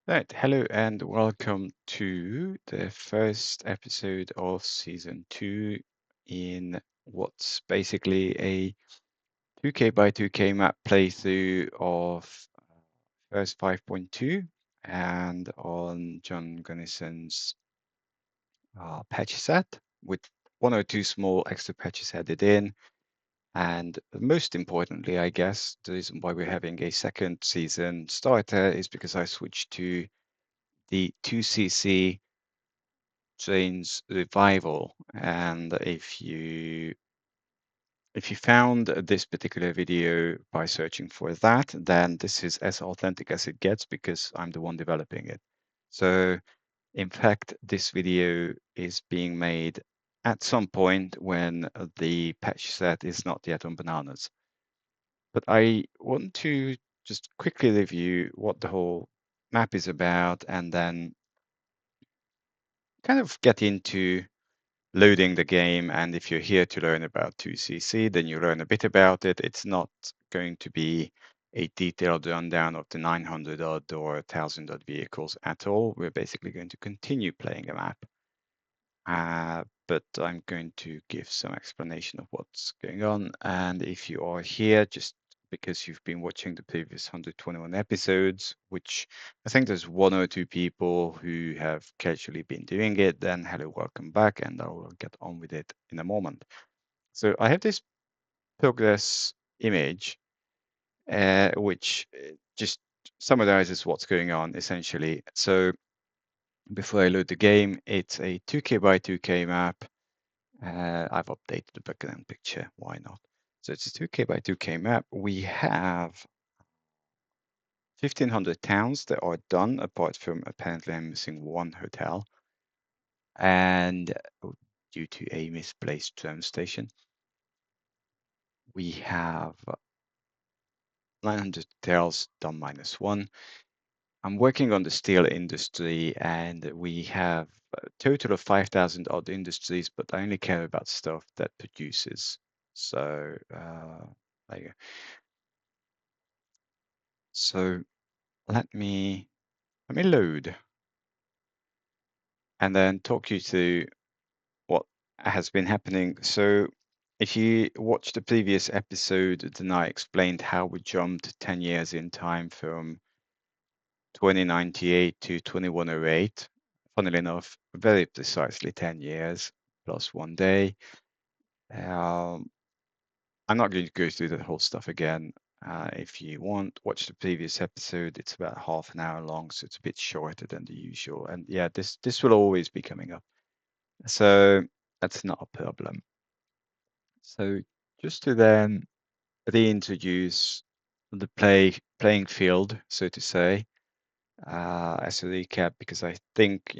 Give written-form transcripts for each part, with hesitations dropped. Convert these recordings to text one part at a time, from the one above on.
Right, hello and welcome to the first episode of season 2 in what's basically a 2K by 2K map playthrough of FIRS 5.2 and on John Gunnison's patch set with one or two small extra patches added in. And most importantly, I guess, the reason why we're having a second season starter is because I switched to the 2cc Jane's revival. And if you found this particular video by searching for that, then this is as authentic as it gets because I'm the one developing it. So in fact, this video is being made at some point when the patch set is not yet on bananas. But I want to just quickly review what the whole map is about and then kind of get into loading the game. And if you're here to learn about 2CC, then you learn a bit about it. It's not going to be a detailed rundown of the 900 odd or 1000 odd vehicles at all. We're basically going to continue playing a map. But I'm going to give some explanation of what's going on. And if you are here just because you've been watching the previous 121 episodes, which I think there's one or two people who have casually been doing it, then hello, welcome back, and I will get on with it in a moment. So I have this progress image, which just summarizes what's going on essentially. So before I load the game, it's a 2K by 2K map. I've updated the background picture. Why not? So it's a 2K by 2K map. We have 1,500 towns that are done, apart from apparently I'm missing one hotel. And due to a misplaced tram station, we have 900 hotels done -1. I'm working on the steel industry, and we have a total of 5,000 odd industries, but I only care about stuff that produces. So there you go. So let me load and then talk you through what has been happening. So if you watched the previous episode, then I explained how we jumped 10 years in time from 2098 to 2108. Funnily enough, very precisely 10 years plus 1 day. Um, I'm not going to go through the whole stuff again. If you want, watch the previous episode. It's about half an hour long, so it's a bit shorter than the usual. And yeah, this will always be coming up, so that's not a problem. So just to then reintroduce the playing field, so to say, as a recap, because I think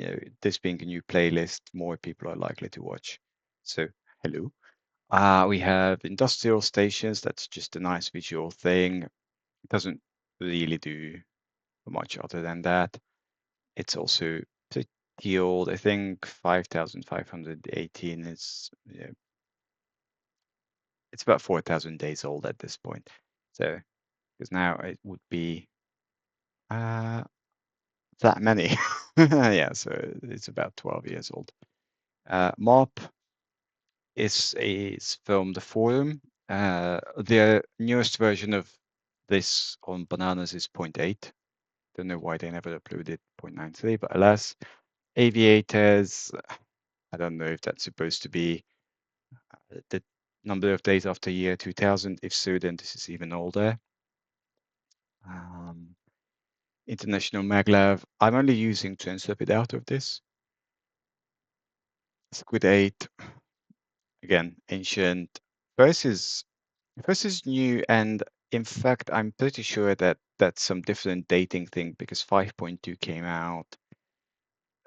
this being a new playlist, more people are likely to watch. So hello. We have industrial stations. That's just a nice visual thing. It doesn't really do much other than that. It's also pretty old. I think 5,518 is, it's about 4,000 days old at this point. So, because now it would be that many. Yeah, so it's about 12 years old. MOP is from the forum. The newest version of this on Bananas is 0.8. Don't know why they never uploaded 0.93, but alas, aviators, I don't know if that's supposed to be the number of days after year 2000. If so, then this is even older. International maglev. I'm only using Translipid out of this. Squid 8, again, ancient. First is new, and in fact, I'm pretty sure that that's some different dating thing because 5.2 came out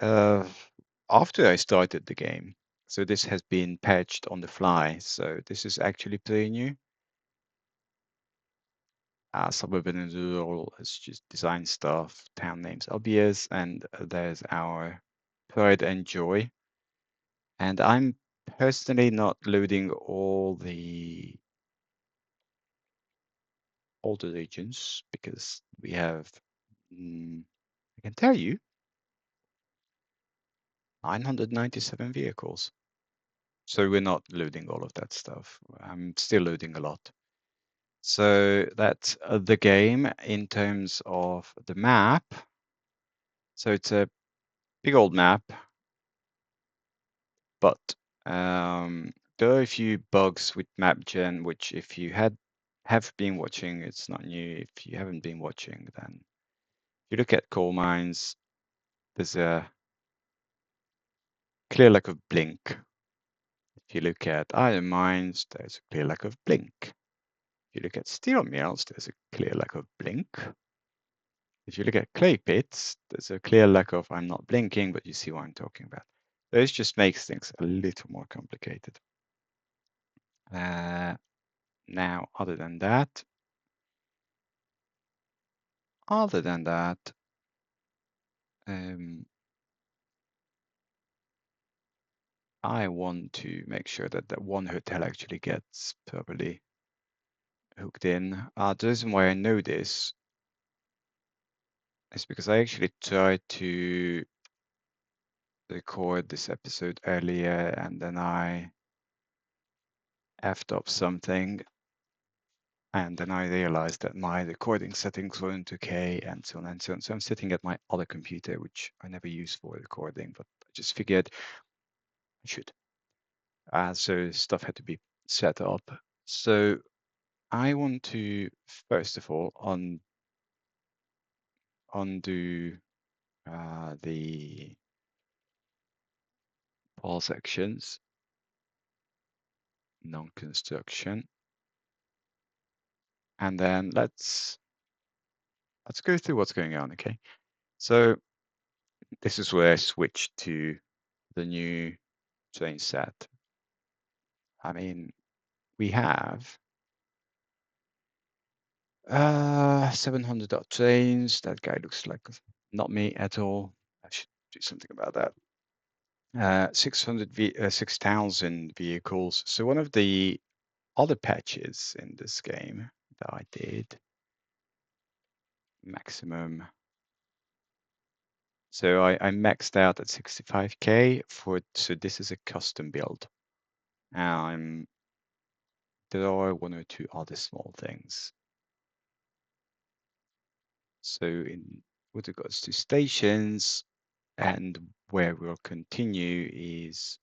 after I started the game. So this has been patched on the fly. So this is actually pretty new. Suburban and rural is just design stuff, town names obvious, and there's our pride and joy. And I'm personally not loading all the regions because we have I can tell you 997 vehicles. So we're not loading all of that stuff. I'm still loading a lot. So that's the game in terms of the map. So it's a big old map, but there are a few bugs with MapGen, which if you have been watching, it's not new. If you haven't been watching, then if you look at coal mines, there's a clear lack of blink. If you look at iron mines, there's a clear lack of blink. If you look at steel mills, there's a clear lack of blink. If you look at clay pits, there's a clear lack of I'm not blinking, but you see what I'm talking about. This just makes things a little more complicated. Now, other than that, I want to make sure that that one hotel actually gets properly hooked in. The reason why I know this is because I actually tried to record this episode earlier and then I effed up something and then I realized that my recording settings weren't okay and so on and so on. So I'm sitting at my other computer, which I never use for recording, but I just figured I should. So stuff had to be set up. So I want to, first of all, undo the all sections, non-construction, and then let's go through what's going on, okay? So this is where I switched to the new train set. I mean, we have 700 trains. That guy looks like not me at all. I should do something about that. 6,000 vehicles. So one of the other patches in this game that I did, maximum. So I maxed out at 65K so this is a custom build. There are one or two other small things. So with regards to stations and where we'll continue is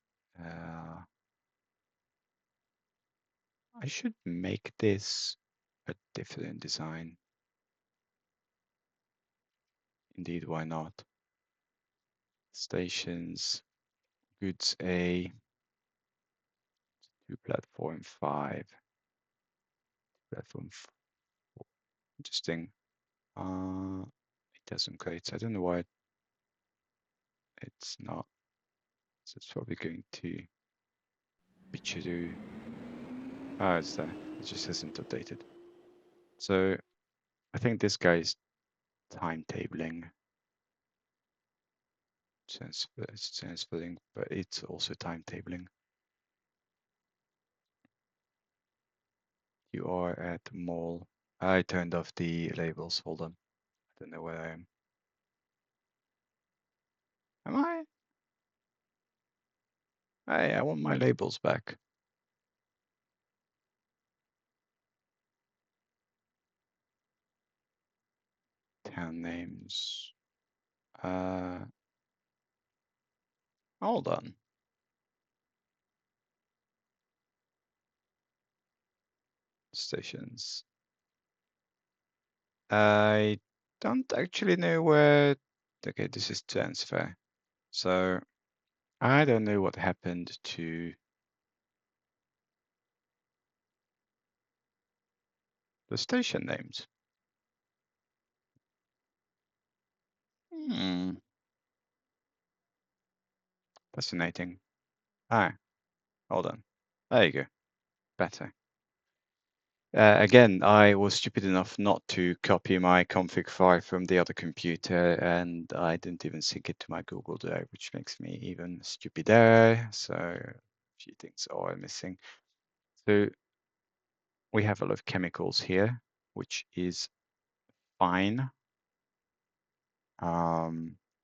I should make this a different design. Indeed, why not? Stations, goods A, to platform 5, platform 4. Interesting. It doesn't create. I don't know why it's not. So it's probably going to be to do. Oh, it's there. It just hasn't updated. So I think this guy is timetabling. It's transferring, but it's also timetabling. You are at the mall. I turned off the labels. Hold on. I don't know where I am. Am I? Hey, I want my labels back. Town names. Hold on. Stations. I don't actually know where. Okay, this is transfer. So I don't know what happened to the station names. Fascinating. Ah, hold on. There you go. Better. Again, I was stupid enough not to copy my config file from the other computer, and I didn't even sync it to my Google Drive, which makes me even stupider. So a few things are missing. So we have a lot of chemicals here, which is fine.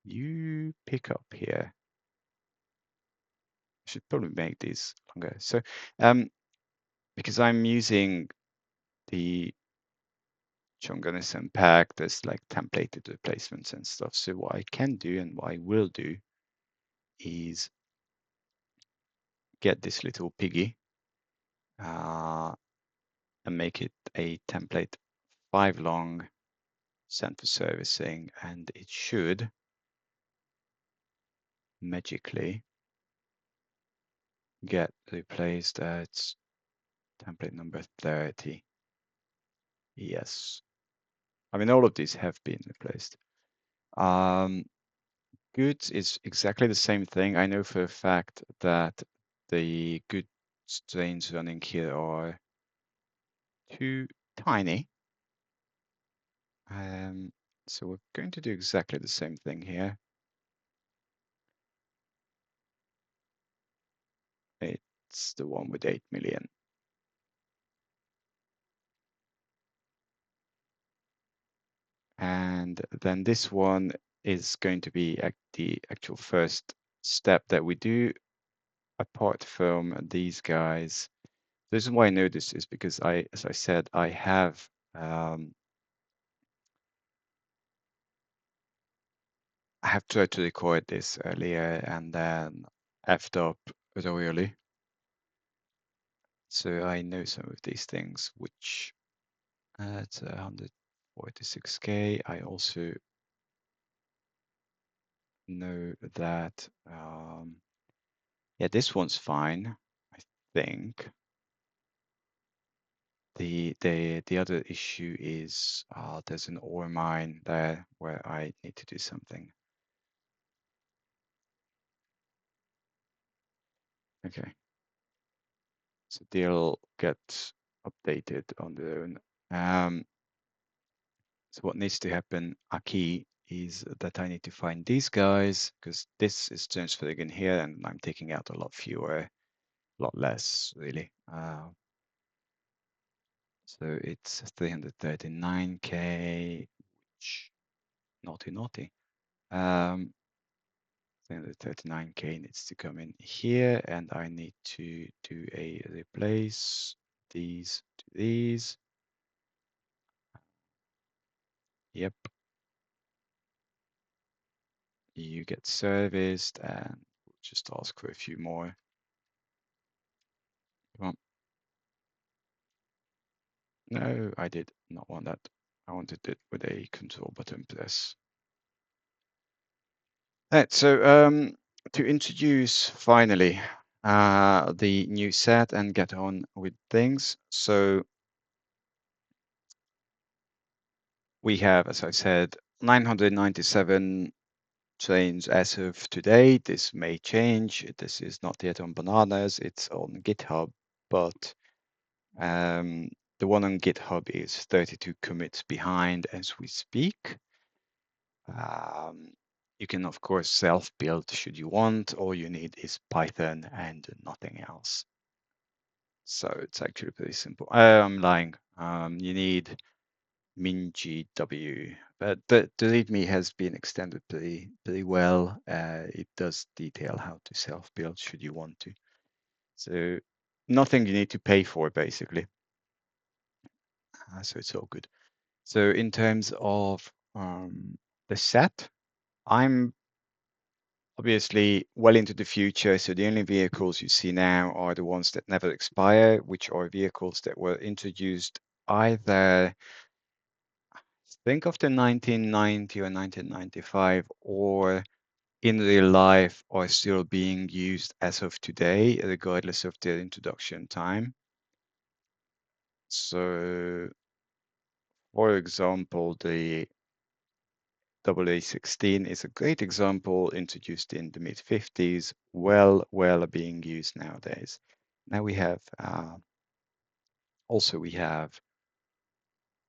you pick up here. I should probably make these longer. So because I'm using the Chonganism pack, there's like templated replacements and stuff. So what I can do and what I will do is get this little piggy and make it a template 5 long, sent for servicing, and it should magically get replaced at template number 30. Yes. I mean, all of these have been replaced. Goods is exactly the same thing. I know for a fact that the good strains running here are too tiny. So we're going to do exactly the same thing here. It's the one with 8 million. And then this one is going to be the actual first step that we do apart from these guys. The reason why I know this is because as I said, I have tried to record this earlier and then effed up royally. So I know some of these things, which at 146K, I also know that, yeah, this one's fine, I think. The other issue is there's an ore mine there where I need to do something. Okay. So they'll get updated on their own. So what needs to happen, a key, is that I need to find these guys because this is transferring in here and I'm taking out a lot fewer, a lot less really. So it's 339K, which naughty, naughty. 339K needs to come in here and I need to do a replace these to these. Yep. You get serviced and we'll just ask for a few more. Come on. No, I did not want that. I wanted it with a control button press. Right, so to introduce finally the new set and get on with things. So we have, as I said, 997 trains as of today. This may change. This is not yet on Bananas. It's on GitHub, but the one on GitHub is 32 commits behind as we speak. You can, of course, self-build should you want. All you need is Python and nothing else. So it's actually pretty simple. I'm lying. You need MinGW, but the README has been extended pretty well. It does detail how to self-build should you want to. So nothing you need to pay for, basically. So it's all good. So in terms of the set, I'm obviously well into the future. So the only vehicles you see now are the ones that never expire, which are vehicles that were introduced either think of the 1990 or 1995 or in real life are still being used as of today, regardless of their introduction time. So, for example, the AA16 is a great example, introduced in the mid-50s, well being used nowadays. Now we have we have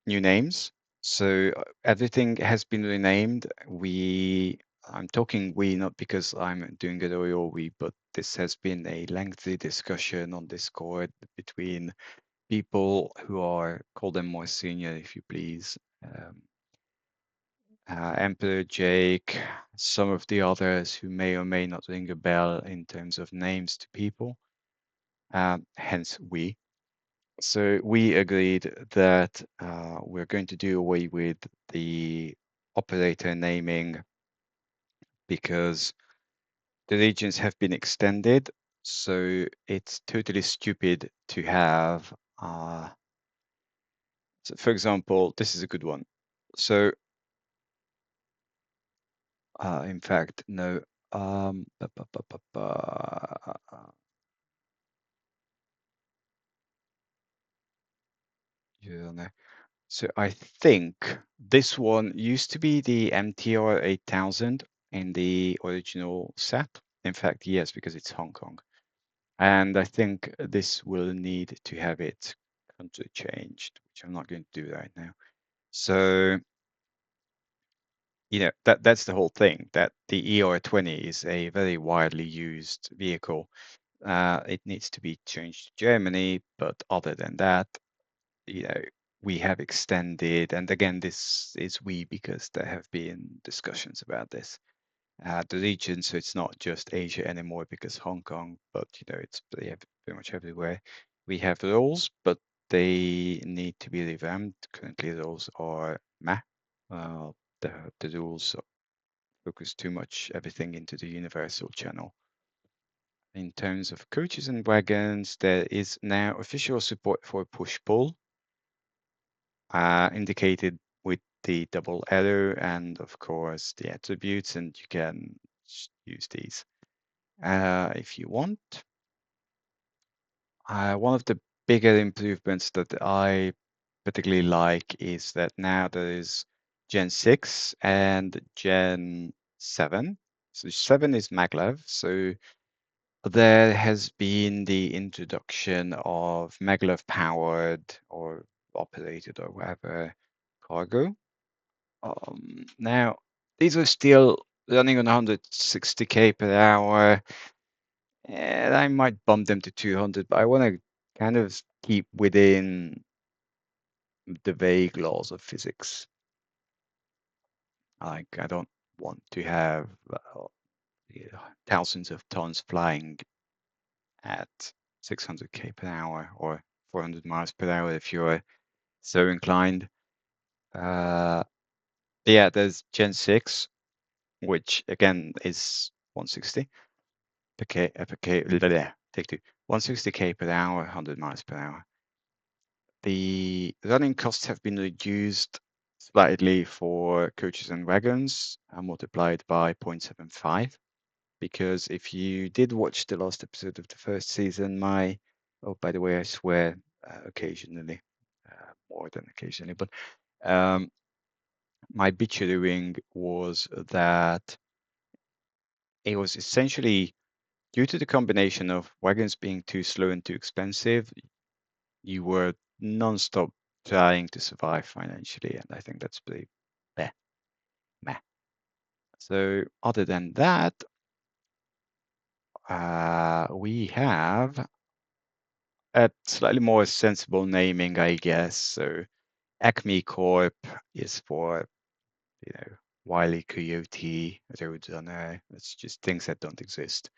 new names. So everything has been renamed. I'm talking we not because I'm doing it all we, but this has been a lengthy discussion on Discord between people who are, call them more senior if you please, Emperor Jake, some of the others who may or may not ring a bell in terms of names to people, hence we. So we agreed that we're going to do away with the operator naming because the regions have been extended. So it's totally stupid to have, so for example, this is a good one. So in fact, no, ba, ba, ba, ba, ba, you don't know. So I think this one used to be the MTR 8000 in the original set. In fact, yes, because it's Hong Kong. And I think this will need to have its country changed, which I'm not going to do right now. So, that's the whole thing, that the ER20 is a very widely used vehicle. It needs to be changed to Germany, but other than that, we have extended, and again, this is we because there have been discussions about this, the region, so it's not just Asia anymore because Hong Kong, but it's pretty much everywhere. We have rules, but they need to be revamped. Currently, those are meh. The rules focus too much everything into the universal channel. In terms of coaches and wagons, there is now official support for push-pull, indicated with the double arrow and of course the attributes, and you can use these if you want. One of the bigger improvements that I particularly like is that now there is Gen 6 and Gen 7. So 7 is maglev. So there has been the introduction of maglev powered or operated or whatever cargo. Now, these are still running on 160k per hour, and I might bump them to 200, but I want to kind of keep within the vague laws of physics. Like, I don't want to have thousands of tons flying at 600k per hour or 400 miles per hour if you're so inclined. Yeah, there's Gen 6, which again is 160 take two, 160k per hour, 100 miles per hour. The running costs have been reduced slightly for coaches and wagons, multiplied by 0.75. Because if you did watch the last episode of the first season, oh, by the way, I swear occasionally, more than occasionally, but my bitching was that it was essentially due to the combination of wagons being too slow and too expensive, you were non-stop trying to survive financially, and I think that's pretty meh. meh. So other than that, we have a slightly more sensible naming, I guess. So Acme Corp is for, Wile E. Coyote, Roadrunner. It's just things that don't exist.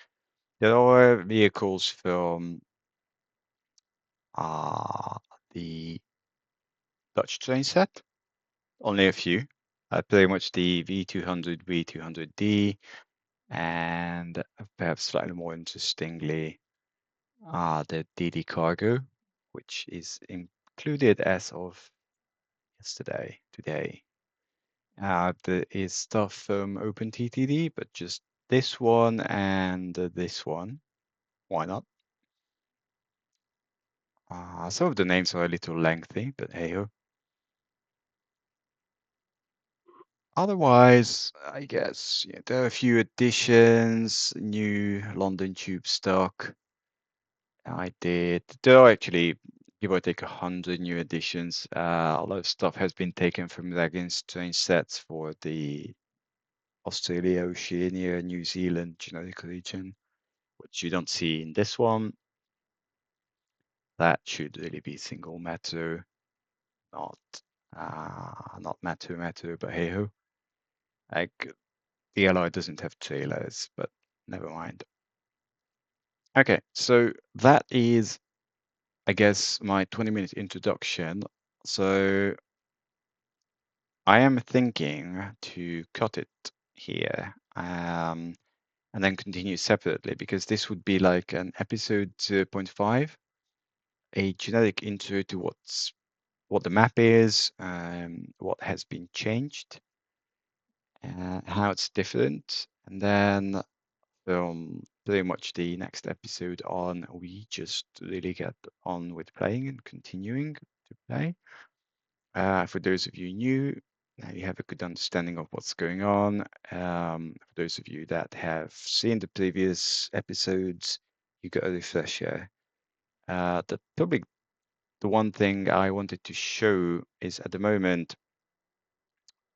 There are vehicles from the Dutch train set, only a few. Pretty much the V200, V200D, and perhaps slightly more interestingly, the DD Cargo, which is included as of today. There is stuff from OpenTTD, but just this one and this one. Why not? Some of the names are a little lengthy, but hey ho. Otherwise, I guess there are a few additions, new London Tube stock. There are actually, give or take 100 new additions. A lot of stuff has been taken from Dragon's train sets for the Australia, Oceania, New Zealand genetic region, which you don't see in this one. That should really be single matter, not matter, but hey ho. Like the ally doesn't have trailers, but never mind. Okay, so that is, I guess, my 20-minute introduction. So I am thinking to cut it here, and then continue separately, because this would be like an episode 0.5, a generic intro to what the map is, what has been changed, how it's different, and then from pretty much the next episode on, we just really get on with playing and continuing to play. For those of you new, now you have a good understanding of what's going on. For those of you that have seen the previous episodes, you got a refresher. The one thing I wanted to show is, at the moment,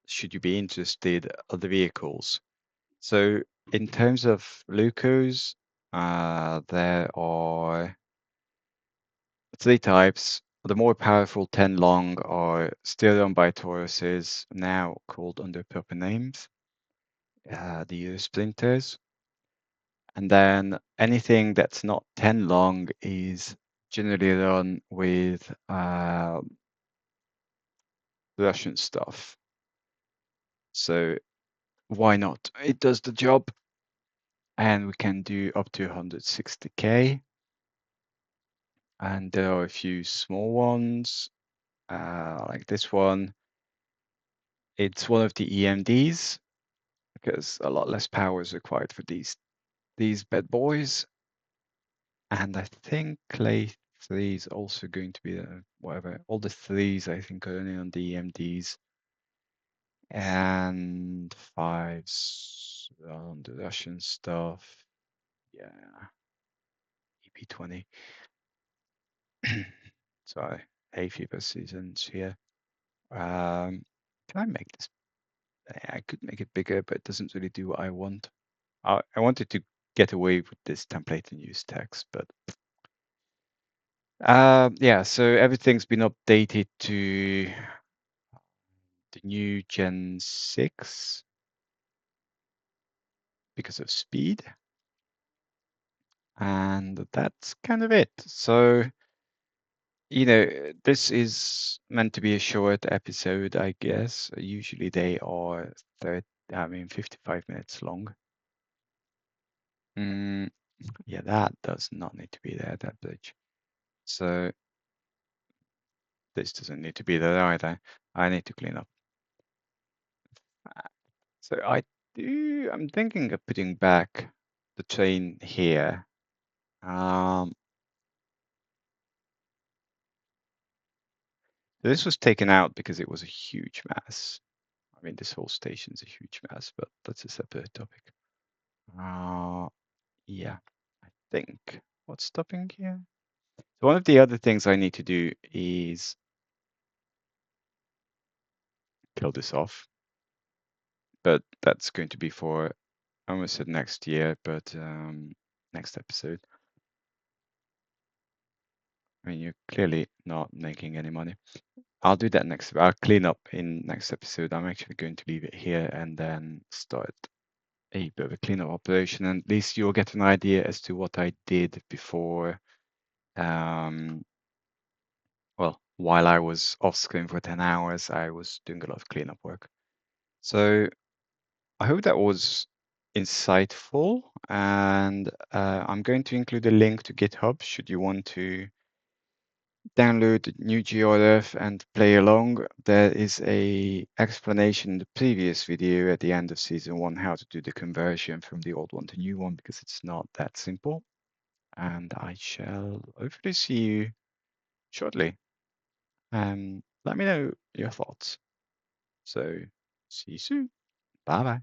should you be interested, are the vehicles. So in terms of Lucos, there are 3 types. The more powerful 10 long are still owned by Tauruses, now called under proper names, the Splinters. And then anything that's not 10 long is generally run with Russian stuff. So why not? It does the job. And we can do up to 160k. And there are a few small ones, like this one. It's one of the EMDs, because a lot less power is required for these bad boys. And I think Clay 3 is also going to be whatever. All the 3s I think are only on the EMDs, and 5s on the Russian stuff. Yeah, EP20. Sorry, hay fever seasons here. Can I make this? I could make it bigger, but it doesn't really do what I want. I wanted to get away with this template and use text, but yeah, so everything's been updated to the new Gen 6 because of speed. And that's kind of it. So, this is meant to be a short episode, I guess. Usually they are 55 minutes long. Yeah, that does not need to be there, that bridge. So this doesn't need to be there either. I need to clean up. So I'm thinking of putting back the train here. This was taken out because it was a huge mess. I mean, this whole station's a huge mess, but that's a separate topic. Yeah, I think. What's stopping here? So one of the other things I need to do is kill this off, but that's going to be for, I almost said next year, but next episode. I mean, you're clearly not making any money. I'll do that next. I'll clean up in next episode. I'm actually going to leave it here and then start a bit of a cleanup operation. And at least you'll get an idea as to what I did before. Well, while I was off screen for 10 hours, I was doing a lot of cleanup work. So I hope that was insightful. And I'm going to include a link to GitHub should you want to download the new GRF and play along. There is a explanation in the previous video at the end of season 1 how to do the conversion from the old one to new one, because it's not that simple. And I shall hopefully see you shortly. Let me know your thoughts. So see you soon. Bye bye.